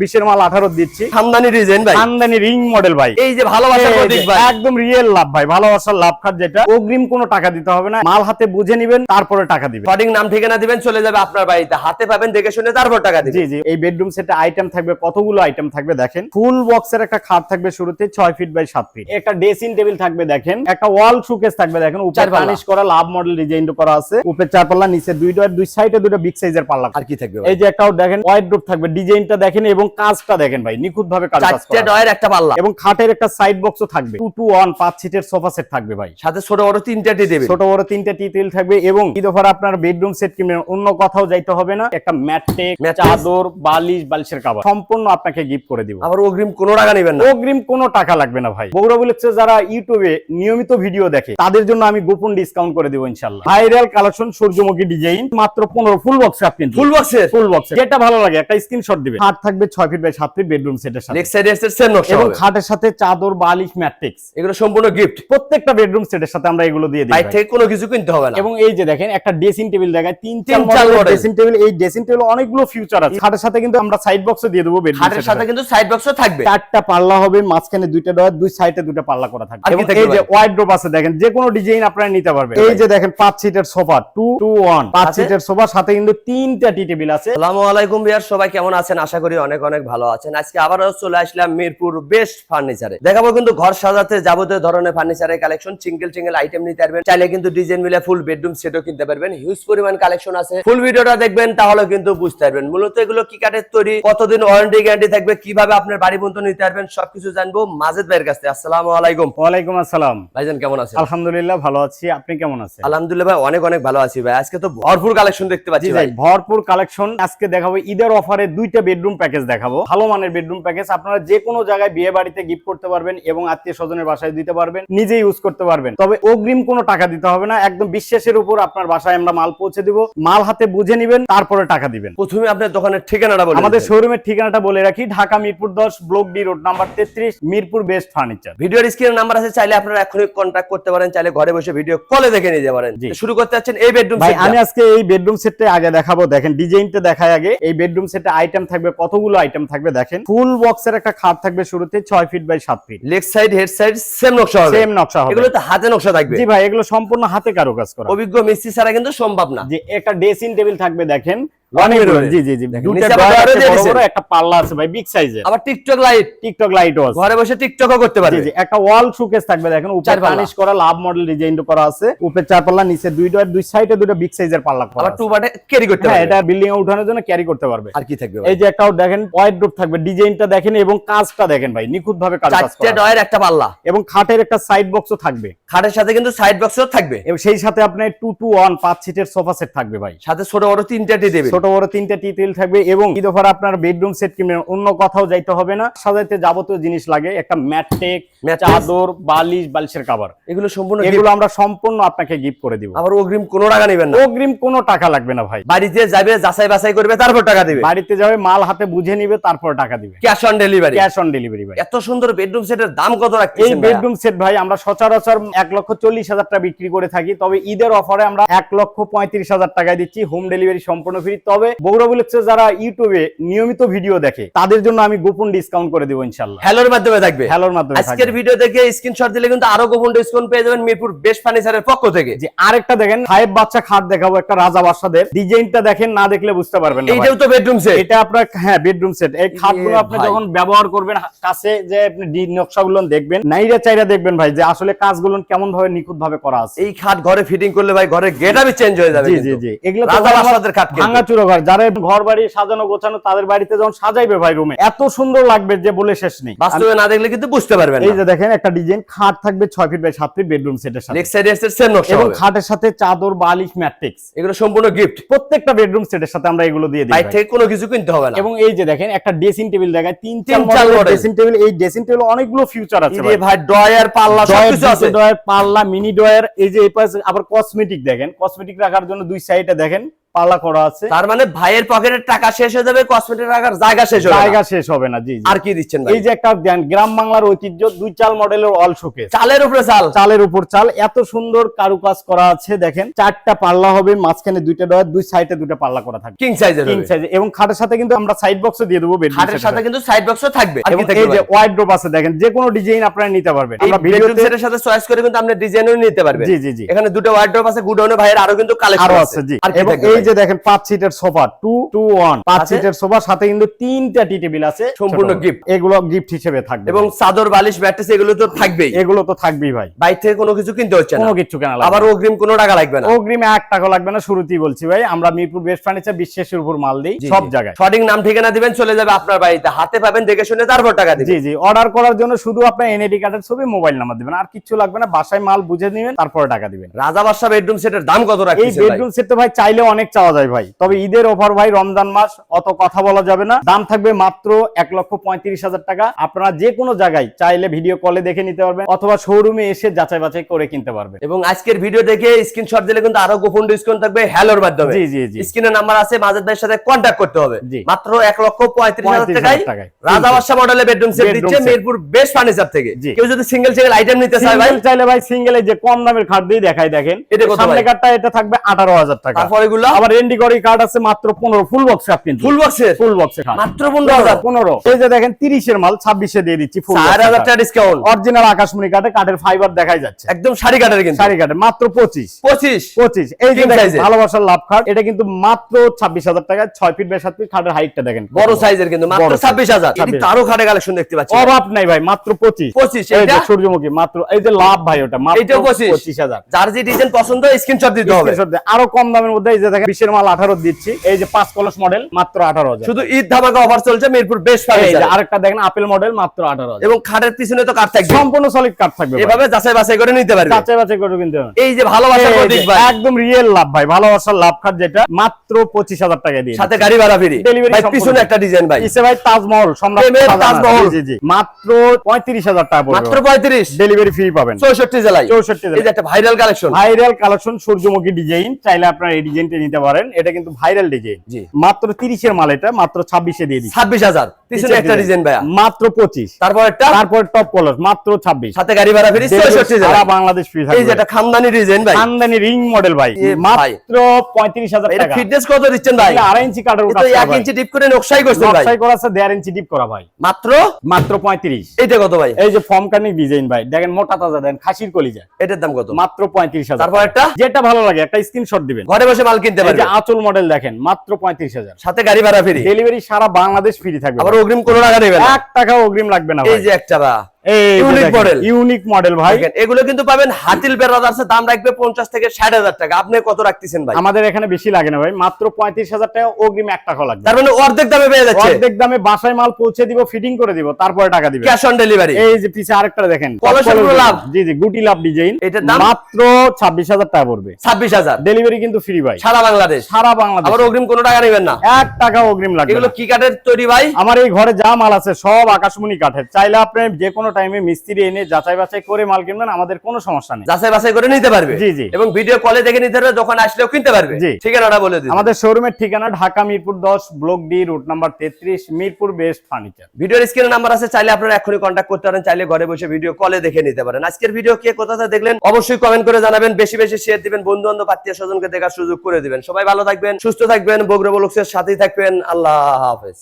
20 মাল 18 দিচ্ছি। খানদানি ডিজাইন ভাই, খানদানি রিং মডেল ভাই। এই যে ভালোবাসার প্রতীক ভাই, একদম রিয়েল লাভ ভাই, ভালোবাসার লাভ খাত যেটা। অগ্রিম কোনো টাকা দিতে হবে না, মাল হাতে বুঝে নেবেন তারপরে টাকা দিবেন। সঠিক নাম ঠিকানা দিবেন, চলে যাবে আপনার বাড়িতে, হাতে পাবেন দেখে শুনে তারপর টাকা দিবেন। জি জি। এই বেডরুম সেটে আইটেম থাকবে, কতগুলো আইটেম থাকবে দেখেন। ফুল বক্সের একটা খাট থাকবে শুরুতে 6 ফিট বাই 7 ফিট। একটা ড্রেসিং টেবিল থাকবে দেখেন, একটা ওয়াল শোকেস থাকবে দেখেন, উপরে ফার্নিশ করা লাভ মডেল ডিজাইন করা আছে। উপরে 4 পাল্লা, নিচে 2 ডয়ার, 2 সাইডে 2টা বিগ সাইজের পাল্লা। আর কি থাকবে? এই যে একটাও দেখেন ওয়াইড্রোপ থাকবে, ডিজাইনটা দেখেন এবং কাজটা দেখেন ভাই, নিখুঁত ভাবে কাজ করা। 4টে ডয়ার একটা পাল্লা এবং খাটের একটা সাইড বক্সও থাকবে। 2 to 1 5 সিটের সোফা সেট থাকবে ভাই। সাথে ছোট বড় 3টা টি টেবিল, ছোট বড় 3টা টি টেবিল থাকবে। এবং ঈদ অফার আপনার বেডরুম সেট কিনবেন, অন্য কোথাও যাইতে হবে না। একটা ম্যাট্রেস, চাদর, বালিশ, বালিশের কভার সম্পূর্ণ আপনাকে গিফট করে দিব। আবার অগ্রিম কোনো টাকা নেবেন না? অগ্রিম কোনো টাকা লাগবে না ভাই। বগুড়া বুলেটস যারা ইউটিউবে নিয়মিত ভিডিও দেখে তাদের জন্য আমি গোপন ডিসকাউন্ট করে দেব ইনশাআল্লাহ। ভাইরাল কালেকশন সূর্যমুখী ডিজাইন মাত্র 15 ফুল বক্স। আপনি ফুল বক্সে যেটা ভালো লাগে একটা স্ক্রিনশট দিবেন। খাট থাকবে 6 ফিট বাই 7 ফিট বেডরুম সেটের সাথে। লেগ সাইডে এর সেম নকশা এবং খাটের সাথে চাদর, বালিশ, ম্যাট্রেস এগুলো সম্পূর্ণ গিফট। প্রত্যেকটা বেডরুম সেটের সাথে আমরা এগুলো দিয়ে দিই। বাইরে থেকে কোনো কিছু কিনতে হবে না। এবং এই যে দেখেন একটা ড্রেসিং টেবিল দেখায়, 3-4 মডেলের ড্রেসিং টেবিল। এই ড্রেসিং টেবিল অনেকগুলো ফিউচার আছে। খাটের সাথে কিন্তু আমরা সাইড বক্সও দিয়ে দেব। খাটের সাথে কিন্তু সাইড বক্সও থাকবে। 4টা পাল্লা হবে, মাঝখানে 2টা ডয়ার, 2 সাইডে 2টা পাল্লা করা থাকবে। এবং এই যে ওয়াইড্রোপ আছে দেখেন, যে কোনো ডিজাইন আপনারা নিতে পারবেন। এই যে দেখেন 5 সিটের সোফা, 2 to 1 5 সিটের সোফা, সাথে কিন্তু 3টা টি টেবিল আছে। আসসালামু আলাইকুম ভিউয়ার, সবাই কেমন আছেন? আশা করি অনেক অনেক ভালো আছেন। আজকে আবারও চলে আসলাম মিরপুর বেস্ট ফার্নিচারে। দেখাবো কিন্তু ঘর সাজাতে যাবতীয় ধরনের ফার্নিচারের কালেকশন। সিঙ্গেল আইটেম নিতে পারবেন, চাইলে কিন্তু ডিজাইন মিলে ফুল বেডরুম সেটও কিনতে পারবেন। হিউজ পরিমাণ কালেকশন আছে। ফুল ভিডিওটা দেখবেন, তাহলে কিন্তু বুঝতে পারবেন মূলত এগুলো কি কাঠের তৈরি, কতদিন ওয়ারেন্টি গ্যারান্টি থাকবে, কিভাবে আপনার বাড়ি পর্যন্ত নিতে পারবেন, সবকিছু জানবো মাজেদ ভাইয়ের কাছে। আসসালামু আলাইকুম। ওয়ালাইকুম আসসালাম। ভাইজান কেমন আছেন? আলহামদুলিল্লাহ ভালো আছি, আপনি কেমন আছেন? আলহামদুলিল্লাহ ভাই, অনেক অনেক ভালো আছি ভাই। আজকে তো ভরপুর কালেকশন দেখতে পাচ্ছি ভাই। ভরপুর কালেকশন আজকে দেখাবো। ঈদের অফারে 2টা বেডরুম প্যাকেজ দেখাবো, ভালো মানের বেডরুম প্যাকেজ। আপনারা যে কোনো জায়গায় বিয়ে বাড়িতে গিফট করতে পারবেন এবং আত্মীয় স্বজনের বাসায় দিতে পারবেন, নিজে ইউজ করতে পারবেন। তবে অগ্রিম কোনো টাকা দিতে হবে না, একদম বিশ্বাসের উপর আপনার বাসায় আমরা মাল পৌঁছে দিব। মাল হাতে বুঝে নেবেন, তারপরে টাকা দিবেন। প্রথমে আপনার দোকানের ঠিকানাটা বলুন। আমাদের শোরুমের ঠিকানাটা বলে রাখি, Dhaka Mirpur 10 block D road number 33, Mirpur best furniture. ভিডিওর স্ক্রিনে নাম্বার আছে, চাইলে আপনারা এখনই কন্টাক্ট করতে পারেন, চাইলে ঘরে বসে ভিডিও কলে দেখে নিতে পারেন। শুরু করতে যাচ্ছেন এই বেডরুম ভাই, আমি আজকে এই বেডরুম সেটটা আগে দেখাবো। দেখেন ডিজাইনটা দেখায় আগে। এই বেডরুম সেটে আইটেম থাকবে, কতগুলো আইটেম থাকবে দেখেন। ফুল বক্সের একটা খাট থাকবে শুরুতে 6 feet by 7 feet. Leg side head side same নকশা হবে। এগুলো তো হাতে নকশা থাকবে। জি ভাই, এগুলো সম্পূর্ণ হাতে কারুকাজ করা। অভিজ্ঞ মিস্ত্রি ছাড়া কিন্তু সম্ভব না। যে একটা ড্রেসিং টেবিল থাকবে দেখেন, একটা পাল্লা আছে ভাই, বিগ সাইজের। আবার টিকটক লাইটও আছে, ঘরে বসে টিকটকও করতে পারবে। একটা ওয়াল শোকেস থাকবে দেখেন, উপরে ফার্নিশ করা লাভ মডেল ডিজাইন করা আছে। উপরে 4 পাল্লা, নিচে 2 ডয়ার, 2 সাইডে 2টা বিগ সাইজের পাল্লা করা। আবার 2 বাটে ক্যারি করতে পারবে। এটা বিল্ডিং এ উঠানোর জন্য ক্যারি করতে পারবে। আর কি থাকবে? এই যে একটাও দেখেন ওয়াইড্রোপ থাকবে, ডিজাইনটা দেখেন এবং কাজটা দেখেন ভাই, নিখুঁত ভাবে কাজ করা। 4টে ডয়ার একটা পাল্লা এবং খাটের একটা সাইড বক্সও থাকবে। খাটের সাথে কিন্তু সাইড বক্সও থাকবে। এবং সেই সাথে আপনার 2 to 1 5 সিটের সোফা সেট থাকবে ভাই। সাথে ছোট বড় 3টা টি টেবিল, ছোট বড় 3টা টি টেবিল থাকবে। এবং ঈদ অফার আপনার বেডরুম সেট কিনবেন, অন্য কোথাও যাইতে হবে না। সাজাইতে যাবতীয় জিনিস লাগে, একটা ম্যাট্রেস, চাদর, বালিশ, বালিশের কভার, এগুলো আমরা সম্পূর্ণ আপনাকে গিফট করে দিব। আবার অগ্রিম কোনো টাকা নেবেন না? অগ্রিম কোনো টাকা লাগবে না ভাই। বাড়িতে যাবে, যাচাই বাছাই করবে, তারপর টাকা দিবে। বাড়িতে যাবে, মাল হাতে বুঝে নিবে, তারপর টাকা দিবে। ক্যাশ অন ডেলিভারি ভাই। এত সুন্দর বেডরুম সেটের দাম কত রাখছেন? এই বেডরুম সেট ভাই আমরা সচরাচর 1,40,000 টাকা বিক্রি করে থাকি। তবে ঈদের অফারে আমরা 1,35,000 টাকায় দিচ্ছি, হোম ডেলিভারি সম্পূর্ণ ফ্রি। তবে বগুড়া বুলেটস যারা ইউটিউবে নিয়মিত ভিডিও দেখে তাদের জন্য আমি গোপন ডিসকাউন্ট করে দেব ইনশাআল্লাহ। হ্যালোর মাধ্যমে থাকবে। আজকের ভিডিও দেখে স্ক্রিনশট দিলে কিন্তু আরো গোপন ডিসকাউন্ট পেয়ে যাবেন মিরপুর বেস্ট ফার্নিচারের পক্ষ থেকে। যে আরেকটা দেখেন 5 বাচ্চা খাট দেখাবো, একটা রাজা বাসাদের। ডিজাইনটা দেখেন, না দেখলে বুঝতে পারবেন না। এইটাও তো বেডরুম সেট। এটা আপনার বেডরুম সেট। এই খাটগুলো আপনি যখন ব্যবহার করবেন, কাছে যে আপনি নকশাগুলো দেখবেন, নাইরা চাইরা দেখবেন ভাই যে আসলে কাজগুলো কেমন ভাবে নিখুঁত ভাবে করা আছে। এই খাট ঘরে ফিটিং করলে ভাই ঘরের গেটআপই চেঞ্জ হয়ে যাবে। জি। এগুলো তো রাজা বাসাদের খাট, ভাঙাচুরা ঘর, যারা ঘর বাড়ি সাজানো গোছানো, তাদের বাড়িতে যখন সাজাইবে ভাই রুমে, এত সুন্দর লাগবে যে বলে শেষ নেই। বাস্তবে না দেখলে কিন্তু বুঝতে পারবেন না। এই যে দেখেন একটা ডিজাইন খাট থাকবে 6 ফিট বাই 7 ফিট বেডরুম সেটের সাথে। লেগ সাইডে এর সেম নকশা এবং খাটের সাথে চাদর, বালিশ, ম্যাট্রেস, এগুলো সম্পূর্ণ গিফট। প্রত্যেকটা বেডরুম সেটের সাথে আমরা এগুলো দিয়ে দিই। বাইরে থেকে কোনো কিছু কিনতে হবে না। এবং এই যে দেখেন একটা ড্রেসিং টেবিল দেখায়, 3-4 মডেলের ড্রেসিং টেবিল। এই ড্রেসিং টেবিল অনেকগুলো ফিউচার আছে ভাই। ডয়ার, পাল্লা সবকিছু আছে। ডয়ার, পাল্লা, মিনি ডয়ার। এই যে এই পাশে আবার কসমেটিক দেখেন, কসমেটিক রাখার জন্য 2 সাইডে দেখেন পাল্লা করা আছে। তার মানে ভাইয়ের পকেটের টাকা শেষ হয়ে যাবে, কসমেটিক রাখার জায়গা শেষ হবে না। জায়গা শেষ হবে না। জি জি। আর কি দিচ্ছেন ভাই? এই যে একটা গ্রাম বাংলার ঐতিহ্য 2 চাল মডেলের অল শোকেস, চালের উপরে চাল, চালের উপর চাল, এত সুন্দর কারুকাজ করা আছে। দেখেন 4টা পাল্লা হবে, মাঝখানে 2টা ডয়ার, 2 সাইডে 2টা পাল্লা করা থাকবে, কিং সাইজের কিং সাইজ। এবং খাটের সাথে কিন্তু আমরা সাইড বক্সও দিয়ে দেবো, খাটের সাথে কিন্তু সাইড বক্সও থাকবে। আর এবং কি থাকবে এই যে ভাই? ওয়াইড্রোপ আছে, দেখেন যে কোনো ডিজাইন আপনারা নিতে পারবেন। আমরা আমরা ভিডিওতে সেটের সাথে চয়েস করে কিন্তু আপনি ডিজাইনও নিতে পারবেন। জি জি জি। এখানে দুটো ওয়ার্ড্রপ আছে, গুডাউনে ভাইয়ের আরো কিন্তু কালেকশন আরো আছে। আছে জি। আর কি এবং থাকবে এই ভাই? যে দেখেন 5 সিটের সোফা 2 to 1, 5 আছে? সিটের সোফার সাথে কিন্তু 3টা টি টেবিল আছে, সম্পূর্ণ ছোট। gift। এগুলো গিফট হিসেবে থাকবে এবং চাদর বালিশ ম্যাট্রেস এগুলো তো থাকবেই। এগুলো তো থাকবেই ভাই, বাইরে থেকে কোনো কিছু কিনতে হচ্ছে না, কোনো কিছু কেনা লাগবে আবার না। অগ্রিম কোনো টাকা লাগবে না। অগ্রিমে 1 টাকা লাগবে না, শুরুতেই বলছি ভাই, আমরা মিরপুর বেস্ট ফার্নিচার বিশ্বাসের উপর মাল দিই জি, সব জি। জায়গায়। সঠিক নাম ঠিকানা দিবেন, চলে যাবে আপনার বাড়িতে, হাতে পাবেন, দেখে শুনে তারপর টাকা দিবেন। জি জি। অর্ডার করার জন্য শুধু আপনার এনআইডি কার্ডের ছবি, মোবাইল নাম্বার দিবেন, আর কিছু লাগবে না। বাসায় মাল বুঝে নেবেন, তারপরে টাকা দিবেন। রাজা বাদশা বেডরুম সেটের দাম কত এই রাখছেন ভাই? বেডরুম সেট তো ভাই চাইলে অনেক চাওয়া যায় ভাই, তবে ঈদের অফার ভাই, রমজান মাস, অত কথা বলা যাবে না। দাম থাকবে মাত্র 1,35,000 টাকা। আপনারা যে কোনো জায়গায় চাইলে ভিডিও কলে দেখে নিতে পারবেন, অথবা শোরুমে এসে যাচাই বাছাই করে কিনতে পারবেন। এবং আজকের ভিডিও দেখে স্ক্রিনশট দিলে কিন্তু আরো গোপন ডিসকাউন্ট থাকবে হ্যালোর মাধ্যমে। জি জি জি। স্ক্রিনে নাম্বার আছে, মাজেদ ভাইয়ের সাথে কন্টাক্ট করতে হবে। জি। মাত্র 1,35,000 টাকায় টাকায় রাজা বাদশা মডেলের বেডরুম সেট Bedroom দিচ্ছে set। মিরপুর বেস্ট ফার্নিচার থেকে। জি। কেউ যদি সিঙ্গেল সিঙ্গেল আইটেম নিতে চায় ভাই, সিঙ্গেল চাইলে ভাই, সিঙ্গেলে যে কম দামের খাট দিয়ে দেখাই, দেখেন এটা কত সামনে ভাই? কার্ডটা এটা থাকবে 18,000 টাকা। তারপর এগুলো আবার এন্ডিগরি কার্ড আছে মাত্র 15, ফুল বক্স খাট, কিন্তু ফুল বক্সের ফুল বক্সে খাট মাত্র 15,000। 15। এই যে দেখেন 30 এর মাল 26 দিয়ে দিচ্ছি, ফুল 4,000 টাকা ডিসকাউন্ট। অরিজিনাল আকাশমণি কাঠে, কাঠের ফাইবার দেখাই যাচ্ছে, একদম শাড়ি কাটার কিন্তু শাড়ি কাঠে মাত্র 25। 25। এই যে King দেখেন size এর। ভালোবাসার লাভ খাট, এটা কিন্তু মাত্র 26,000 টাকা। 6 ফিট বাই 7 ফিট খাটের হাইটটা দেখেন, বড় সাইজের কিন্তু মাত্র বড় size। 26,000। এদিক তো আরো খাটে কালেকশন দেখতে পাচ্ছি। অভাব নাই ভাই, মাত্র 25। 25 এই যে এটা সূর্যমুখী মাত্র, এই যে লাভ ভাই, ওটা মাত্র এটাও 25। 25,000। যার যে ডিজাইন পছন্দ স্ক্রিনশট দিতে হবে। Screenshot দিয়ে। আরো কম দামের মধ্যে এই যে দেখেন 20 এর মাল 18 দিচ্ছি। এই যে 5 কলস মডেল মাত্র 18,000। শুধু ঈদ ধামাকা অফার চলছে মিরপুর বেস্ট এই যে ফার্নিচার। আরেকটা দেখেন আপেল মডেল মাত্র 18,000। এবং খাটের পিছনে তো কাঠ থাকবে, সম্পূর্ণ সলিড কাঠ থাকবে ভাই। এভাবে যাচাই বাছাই করে নিতে পারবে। যাচাই বাছাই করে কিনতে হবে। এই যে ভালোবাসার এই যে প্রতীক ভাই, একদম রিয়েল লাভ ভাই, ভালোবাসার লাভ খাট, যেটা মাত্র 25,000 টাকা দিয়ে সাথে গাড়ি ভাড়া ফ্রি। Delivery ভাই সম্পূর্ণ। পিছনে একটা ডিজাইন ভাই, ইসে ভাই তাজমহল, সম্রাট প্রেমের শাহজাহান। তাজমহল। জি জি। মাত্র 35,000 টাকা পড়বে, মাত্র 35। ডেলিভারি ফ্রি পাবেন 64 জেলায়। 64 এই যে জেলায়। একটা ভাইরাল কালেকশন, ভাইরাল কালেকশন সূর্যমুখী ডিজাইন, চাইলে আপনারা এই ডিজাইনটা নিতে পারেন। এটা কিন্তু ভাইরাল ডিজাইন। জি। মাত্র 30 এর মাল, এটা মাত্র 26 দিয়ে দিচ্ছি। 26,000। পিছনে একটা ডিজাইন ভাইয়া, মাত্র 25। তারপর একটা, তারপর টপ কলার মাত্র 26। সাথে গাড়ি ভাড়া ফ্রি 64 সারা জেলায়। বাংলাদেশ ফ্রি এই থাকবে। যে একটা খানদানি ডিজাইন ভাই, খানদানি রিং মডেল ভাই, এ ভাই। মাত্র 35,000 এটা টাকা। ফিটনেস কত দিচ্ছেন ভাই? 2.5 ইঞ্চি কাটার এটা উপর 1 ইঞ্চি ডিপ করে নকশাই করছেন ভাই, নকশাই করা আছে, 1.5 ইঞ্চি ডিপ করা ভাই, মাত্র মাত্র 35। এইটা কত ভাই? এই যে ফর্ম কার্নিং ডিজাইন ভাই, দেখেন মোটা তাজা, দেন খাসির কলিজা, এটার দাম কত? মাত্র 35,000। তারপর একটা, যেটা ভালো লাগে একটা স্ক্রিনশট দিবেন। ঘরে বসে মাল কিনতে এই পারবে, যে আঁচল মডেল দেখেন, মাত্র 35,000। সাথে গাড়ি ভাড়া ফ্রি। ডেলিভারি সারা বাংলাদেশ ফ্রি থাকবে, আবার অগ্রিম কোনো টাকা নেবে না। 1 টাকা অগ্রিম লাগবে না এই ভাই। যে একটা বা এই unique model। ইউনিক মডেল ভাই। দেখেন, এগুলো কিন্তু পাবেন হাতিল ব্রাদার্সে, দাম রাখবে 50 থেকে 60,000 টাকা। আপনি কত রাখতেছেন ভাই? আমাদের এখানে বেশি লাগে না ভাই, মাত্র 35,000 টাকা অগ্রিম, 1 টাকা লাগবে। তার মানে অর্ধেক দামে পেয়ে যাচ্ছে। অর্ধেক দামে বাসায় মাল পৌঁছে দিব, ফিটিং করে দিব, তারপরে টাকা দিবেন। Cash on delivery. এই যে পিছে আরেকটা দেখেন, কলসের পুরো লাভ। জি জি, গুটি লাভ ডিজাইন, এটার দাম মাত্র 26,000 টাকা পড়বে। 26,000। ডেলিভারি কিন্তু ফ্রি ভাই, সারা বাংলাদেশ। সারা বাংলাদেশ। আবার অগ্রিম কোনো টাকা নেবেন না। 1 টাকা অগ্রিম লাগবে এগুলো না। কি কাঠের তৈরি ভাই? আমার এই ঘরে যা মাল আছে সব আকাশমণি কাঠের। চাইলে আপনি যে কোনো টাইমে মিস্ত্রি এনে যাচাই বাছাই করে মাল কিনবেন, আমাদের কোনো সমস্যা নেই। যাচাই বাছাই করে নিতে পারবে। জি, জি। এবং ভিডিও কলে দেখে নিতে পারবে, যখন আসলেও কিনতে পারবে। জি। ঠিকানাটা বলে দিন। আমাদের শোরুমের ঠিকানা Dhaka Mirpur 10, block D, route number 33, Mirpur best furniture. ভিডিওর স্ক্রিনে নাম্বার আছে, চাইলে আপনারা এখনই কন্ট্যাক্ট করতে পারেন, চাইলে ঘরে বসে ভিডিও কলে দেখে নিতে পারেন। আজকের ভিডিও কে কোথাতে দেখলেন অবশ্যই কমেন্ট করে জানাবেন, বেশি বেশি শেয়ার দিবেন, বন্ধু বান্ধব আত্মীয় স্বজনকে দেখার সুযোগ করে দিবেন। সবাই ভালো থাকবেন, সুস্থ থাকবেন, বগুড়া ব্লগসের সাথেই থাকবেন। আল্লাহ হাফেজ।